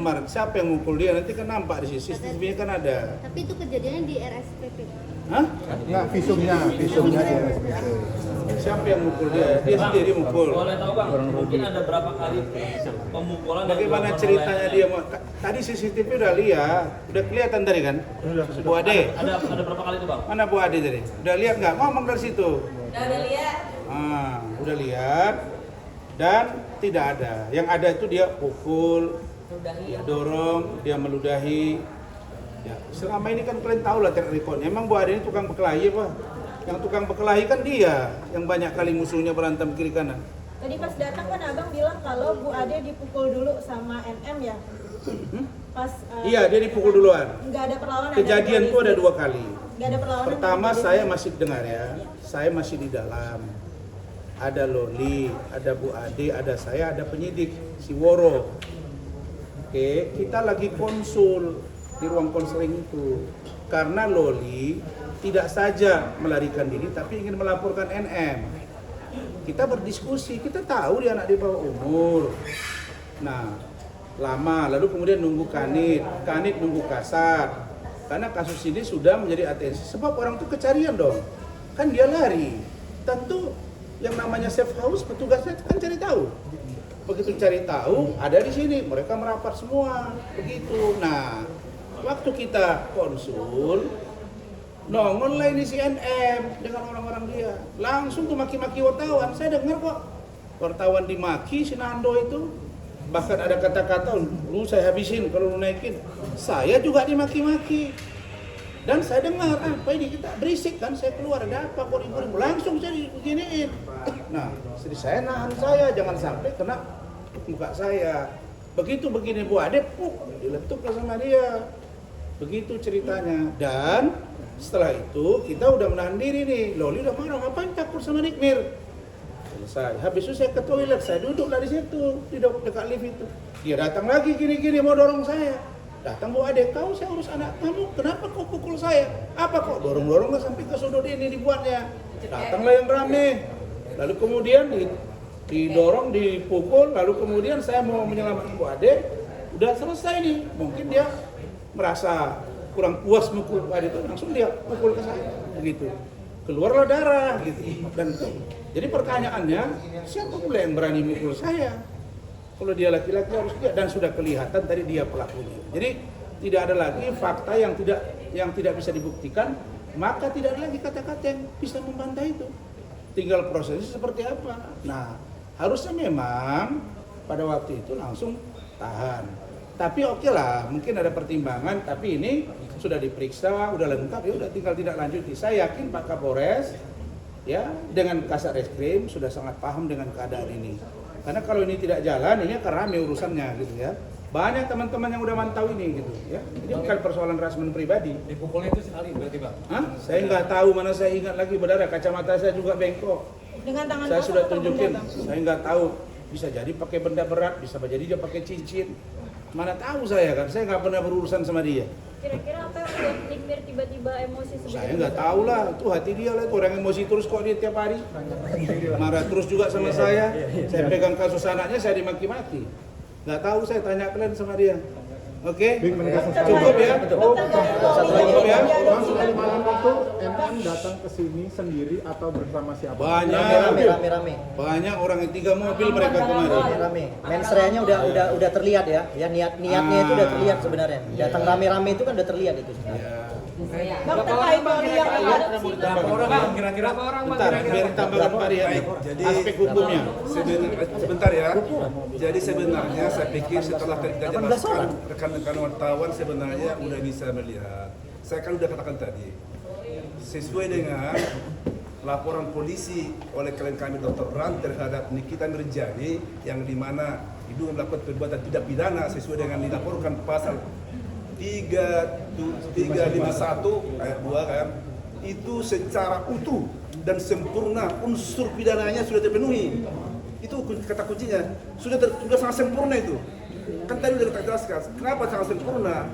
kemarin, siapa yang mukul dia? Nanti kan nampak di sini, CCTV-nya kan ada. Tapi itu kejadiannya di RSPP. Hah? Enggak, visumnya di RSPP. Siapa yang mukul dia? Dia sendiri mukul. Boleh tahu Bang, mungkin ada berapa kali pemukulan? Bagaimana ceritanya dia? Tadi CCTV udah lihat, udah kelihatan tadi kan? Bu Ade. Ada berapa kali itu Bang? Mana Bu Ade tadi? Udah lihat nggak? Ngomong dari situ. Udah lihat. Udah lihat dan tidak ada. Yang ada itu dia pukul, dia dorong, dia meludahi. Ya, selama ini kan kalian tahu lah track record-nya. Emang Bu Ade ini tukang berkelahi apa? Yang tukang berkelahi kan dia, yang banyak kali musuhnya berantem kiri kanan. Tadi pas datang kan abang bilang kalau Bu Ade dipukul dulu sama NM ya. Pas Iya, dia dipukul duluan. nggak ada perlawanan. Kejadian itu ada 2 kali. Nggak ada perlawanan. Pertama saya masih dengar ya, saya masih di dalam. Ada Loli, ada Bu Ade, ada saya, ada penyidik si Woro. Oke, kita lagi konsul di ruang konseling itu. Karena Loli tidak saja melarikan diri tapi ingin melaporkan NM. Kita berdiskusi, kita tahu dia anak di bawah umur. Nah, lama lalu kemudian nunggu Kanit nunggu Kasat. Karena kasus ini sudah menjadi atensi sebab orang itu kecarian dong. Kan dia lari. Tentu yang namanya safe house petugasnya kan cari tahu. Begitu cari tahu ada di sini, mereka merapat semua. Begitu. Nah, waktu kita konsul nongol lah ini si NM dengan orang-orang dia. Langsung tuh maki-maki wartawan. Saya dengar kok wartawan dimaki si Nando itu. Bahkan ada kata-kata, lu saya habisin kalau lu naikin. Saya juga dimaki-maki. Dan saya dengar, apa ini kita berisik kan, saya keluar, ada apa kok ribut-ribut. Langsung saya beginiin. Nah, istri saya nahan saya, jangan sampai kena muka saya. Begitu begini Bu Ade, diletup sama dia. Begitu ceritanya. Dan setelah itu kita udah menahan diri nih. Loli udah marah, ngapain takut sama Nikmir? Selesai. Habis itu saya ke toilet, saya duduklah di situ, di dekat lift itu. Dia datang lagi gini-gini mau dorong saya. Datang Bu Ade, kau saya urus anak kamu, kenapa kau pukul saya? Apa kok dorong-dorong lah sampai ke sudut ini dibuatnya? Datanglah yang rame. Lalu kemudian didorong, dipukul, lalu kemudian saya mau menyelamatkan Bu Ade. Udah selesai nih, mungkin dia merasa kurang puas mukul Bu Ade itu, langsung dia pukul ke saya, begitu. Keluarlah darah, gitu. Dan jadi pertanyaannya, siapa pula yang berani mukul saya? Kalau dia laki-laki harus dia, dan sudah kelihatan tadi dia pelakunya. Jadi tidak ada lagi fakta yang tidak bisa dibuktikan, maka tidak ada lagi kata-kata yang bisa membantah itu. Tinggal prosesnya seperti apa. Nah, harusnya memang pada waktu itu langsung tahan. Tapi oke lah, mungkin ada pertimbangan, tapi ini sudah diperiksa, udah lengkap, ya udah tinggal tidak lanjuti. Saya yakin Pak Kapolres ya dengan Kasat Reskrim sudah sangat paham dengan keadaan ini. Karena kalau ini tidak jalan, ini akan rame urusannya gitu ya. Banyak teman-teman yang udah mantau ini gitu ya. Ini bukan persoalan harassment pribadi. Dipukulnya itu sekali berarti Bang? Hah? Saya nggak tahu, mana saya ingat lagi berdarah, kacamata saya juga bengkok. Dengan tangan Saya kosong sudah atau tunjukin, benda, Bang? saya nggak tahu. Bisa jadi pakai benda berat, bisa jadi dia pakai cincin. Mana tahu saya kan, saya nggak pernah berurusan sama dia. Kira-kira apa yang membuat Nikmir tiba-tiba emosi seperti Saya nggak tahu lah, itu hati dia lah, itu orang emosi terus kok dia tiap hari. Marah terus juga sama saya pegang kasus anaknya, saya dimaki-maki. Nggak tahu, saya tanya kalian sama dia. Oke? Cukup ya? Cukup ya? Langsung tadi malam itu NM datang ke sini sendiri atau bersama siapa? Rame. Banyak orang yang 3 mobil mereka kemarin. Rame. Mensreanya udah terlihat ya. Ya niatnya itu udah terlihat sebenarnya. Datang rame-rame itu kan udah terlihat itu. Bang, terkait Loli yang adopsi. Berapa orang kira-kira? Bentar, biar tambahkan Pak Rian. Aspek hukumnya. Sebentar ya. Jadi sebenarnya saya pikir setelah kita jelaskan rekan-rekan wartawan sebenarnya udah bisa melihat. Saya kan udah katakan tadi, sesuai dengan laporan polisi oleh klien kami Dr. Ran terhadap Nikita Mirjani yang dimana diduga melakukan perbuatan tidak pidana sesuai dengan dilaporkan pasal 351 ayat 2 kan, itu secara utuh dan sempurna unsur pidananya sudah terpenuhi. Itu kata kuncinya, sudah sangat sempurna itu. Kan tadi udah kita jelaskan, kenapa sangat sempurna?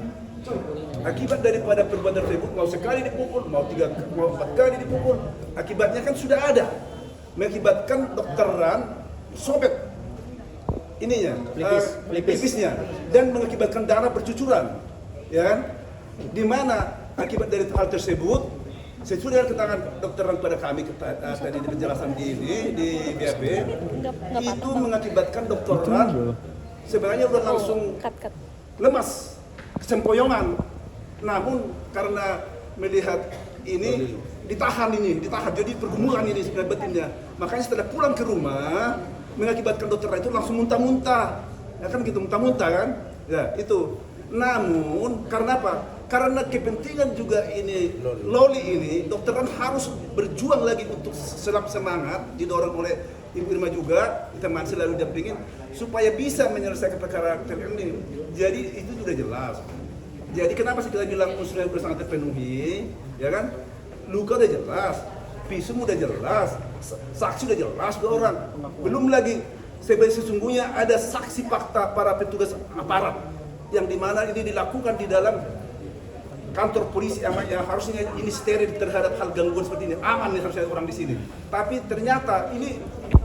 Akibat daripada perbuatan tersebut mau sekali dipukul, mau 4 kali dipukul, akibatnya kan sudah ada. Mengakibatkan Dr. Ran sobek. ininya, Pelipis. pelipisnya, dan mengakibatkan darah bercucuran, ya kan? Di mana akibat dari hal tersebut, sesuai dengan keterangan dokter kepada kami tadi di penjelasan di BAP, itu mengakibatkan dokter sebenarnya udah langsung lemas, kesempoyongan. Namun karena melihat ini ditahan, jadi pergumulan ini sebenarnya batinnya. Makanya setelah pulang ke rumah mengakibatkan dokter itu langsung muntah-muntah, ya kan gitu, muntah-muntah kan, ya itu. Namun karena apa? Karena kepentingan juga ini Loli ini, dokter kan harus berjuang lagi untuk semangat, didorong oleh Ibu Irma juga, teman selalu dampingin supaya bisa menyelesaikan perkara ini. Jadi itu sudah jelas. Jadi kenapa sih kita bilang unsurnya sudah sangat terpenuhi, ya kan? Luka udah jelas, visum udah jelas, saksi udah jelas dua orang. Belum lagi sesungguhnya ada saksi fakta para petugas aparat yang dimana ini dilakukan di dalam kantor polisi yang harusnya ini steril terhadap hal gangguan seperti ini, aman nih harusnya orang di sini. Tapi ternyata ini